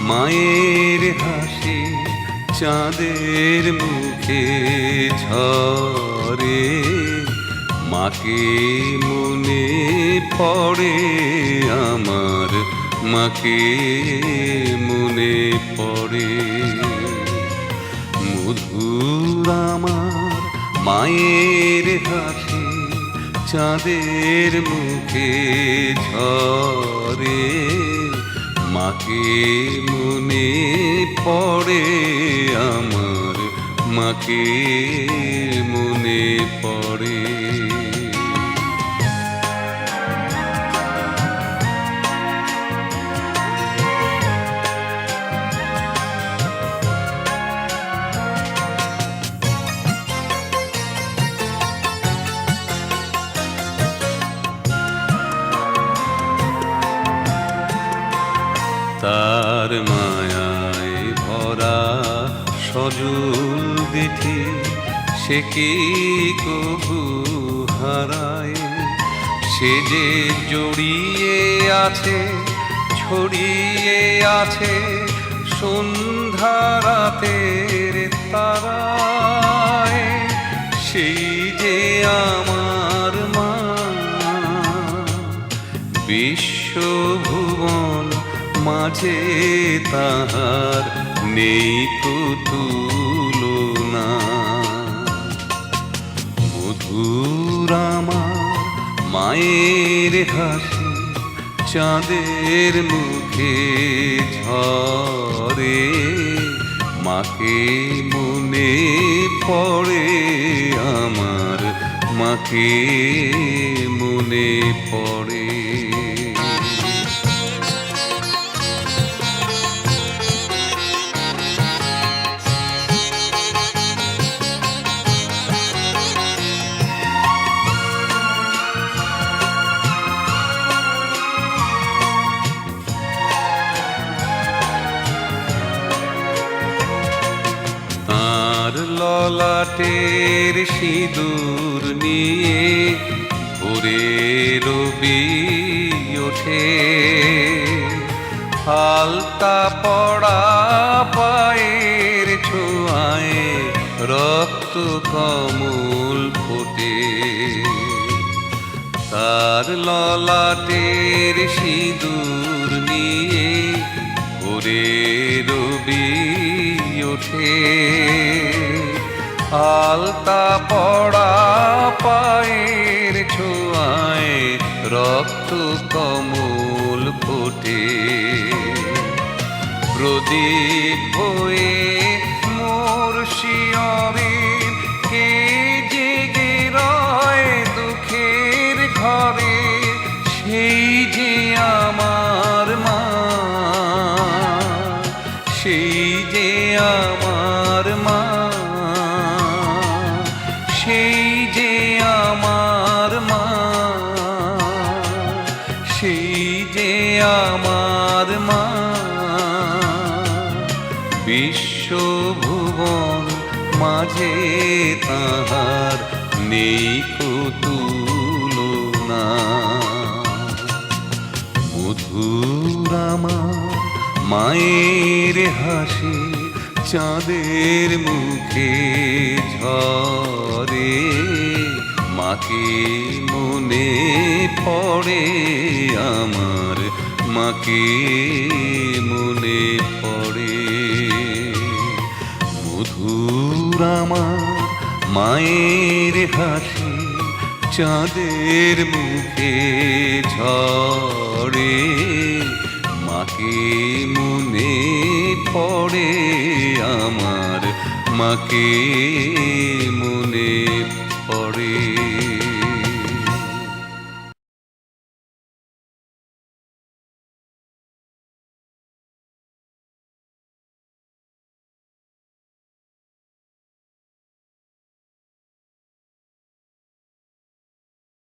মায়ের হাসি চাঁদের মুখে ঝরে, মাকে মনে পড়ে আমার, মাকে মনে পড়ে। মধুর আমার মায়ের হাসি চাঁদের মুখে ঝরে, মাকে মনে পড়ে আমার, মাকে মনে পড়ে। তার মায়ায় ভরা সজল দেখে সে কি কবু হারায়, সে যে জড়িয়ে আছে ছড়িয়ে আছে সন্ধ্যা রাতের তারায়, সেই যে আমার মা। বিশ্বভুবন মাঝে তাহার নেই কো তুলনা। মধুর আমার মায়ের হাসি চাঁদের মুখে ঝরে, মাকে মনে পড়ে আমার, মাকে মনে পড়ে। তার ললাটের সিঁদুর নিয়ে ভোরে রবি ওঠে, হালতা পড়া পায়ের ছোঁয়ায় রক্ত কমল ফোটে। তার ললাটের সিঁদুর নিয়ে ভোরে রবি ওঠে, আলতা পড়া পায়ের ছোঁয়ায় রক্ত কমল ফোটে। প্রদীপ হয়ে মোর শিয়রে কে জেগে রয় দুঃখের ঘরে, সেই যে আমার মা, সেই যে আমার মা, সেই যে আমার মা, সেই যে আমার মা। বিশ্বভুবন মাঝে তাহার নেই কো তুলনা। মধুর আমার মায়ের হাসি চাঁদের মুখে ঝরে, মাকে মনে পড়ে আমার, মাকে মনে পড়ে। মধুর আমার মায়ের হাসি চাঁদের মুখে ঝরে, মাকে মনে পড়ে আমার, মাকে মনে